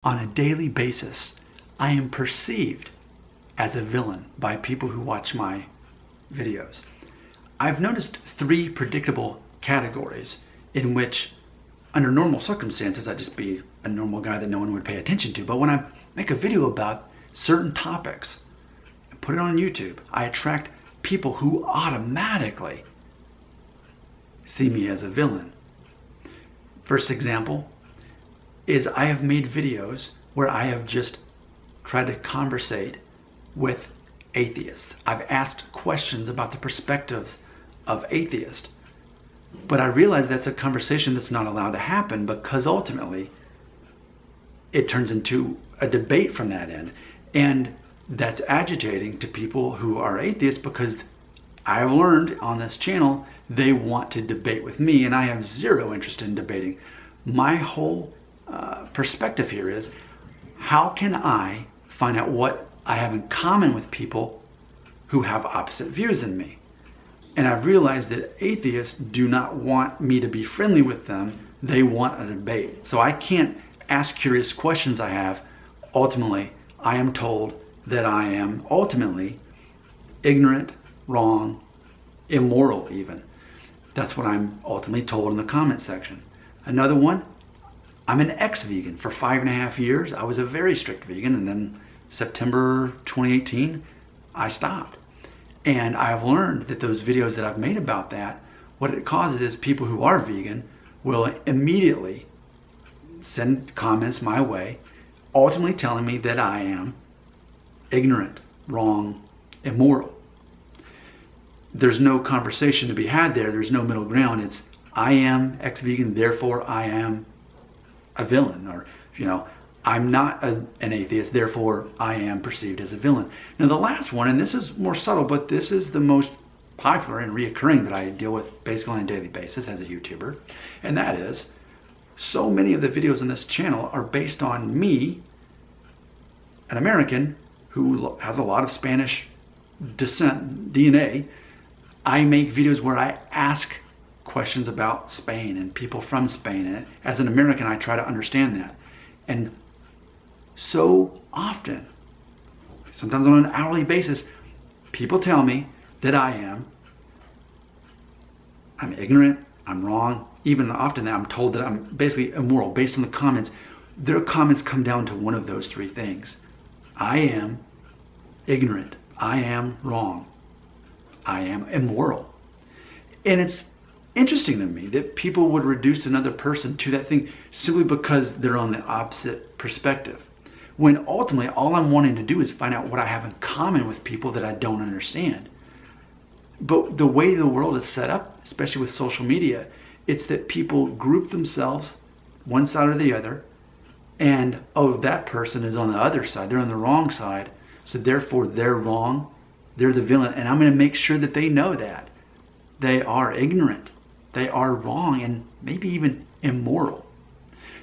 On a daily basis, I am perceived as a villain by people who watch my videos. I've noticed three predictable categories in which, under normal circumstances, I'd just be a normal guy that no one would pay attention to. But when I make a video about certain topics and put it on YouTube, I attract people who automatically see me as a villain. First example is I have made videos where I have just tried to conversate with atheists. I've asked questions about the perspectives of atheists, but I realize that's a conversation that's not allowed to happen because ultimately it turns into a debate from that end. And that's agitating to people who are atheists because I've learned on this channel they want to debate with me, and I have zero interest in debating. My whole perspective here is, how can I find out what I have in common with people who have opposite views than me? And I've realized that atheists do not want me to be friendly with them. They want a debate. So I can't ask curious questions I have. Ultimately, I am told that I am ultimately ignorant, wrong, immoral even. That's what I'm ultimately told in the comment section. Another one, I'm an ex-vegan. For 5.5 years, I was a very strict vegan, and then September 2018, I stopped. And I've learned that those videos that I've made about that, what it causes is people who are vegan will immediately send comments my way, ultimately telling me that I am ignorant, wrong, immoral. There's no conversation to be had there. There's no middle ground. It's, I am ex-vegan, therefore I am a villain, or, I'm not an atheist, therefore I am perceived as a villain. Now the last one, and this is more subtle, but this is the most popular and reoccurring that I deal with basically on a daily basis as a YouTuber, and that is, so many of the videos on this channel are based on me, an American who has a lot of Spanish descent, DNA. I make videos where I ask questions about Spain and people from Spain, and as an American I try to understand that. And so often, sometimes on an hourly basis, people tell me that I'm ignorant, I'm wrong, even often that I'm told that I'm basically immoral based on the comments. Their comments come down to one of those three things. I am ignorant, I am wrong, I am immoral. And it's interesting to me that people would reduce another person to that thing simply because they're on the opposite perspective, when ultimately all I'm wanting to do is find out what I have in common with people that I don't understand. But the way the world is set up, especially with social media, it's that people group themselves one side or the other, and oh, that person is on the other side, they're on the wrong side, so therefore they're wrong, they're the villain, and I'm going to make sure that they know that they are ignorant, they are wrong, and maybe even immoral.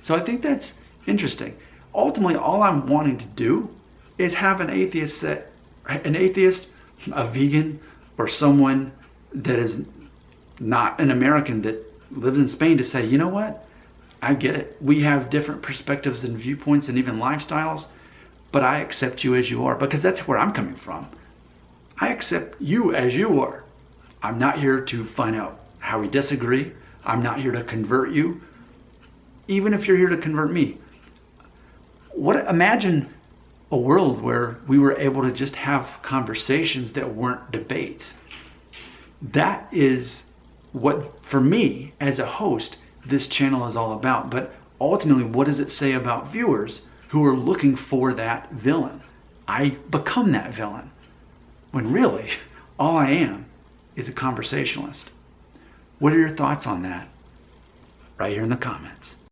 So I think that's interesting. Ultimately, all I'm wanting to do is have an atheist, a vegan, or someone that is not an American that lives in Spain to say, you know what? I get it. We have different perspectives and viewpoints and even lifestyles, but I accept you as you are, because that's where I'm coming from. I accept you as you are. I'm not here to find out how we disagree. I'm not here to convert you. Even if you're here to convert me. Imagine a world where we were able to just have conversations that weren't debates. That is what, for me, as a host, this channel is all about. But ultimately, what does it say about viewers who are looking for that villain? I become that villain, when really, all I am is a conversationalist. What are your thoughts on that? Right here in the comments.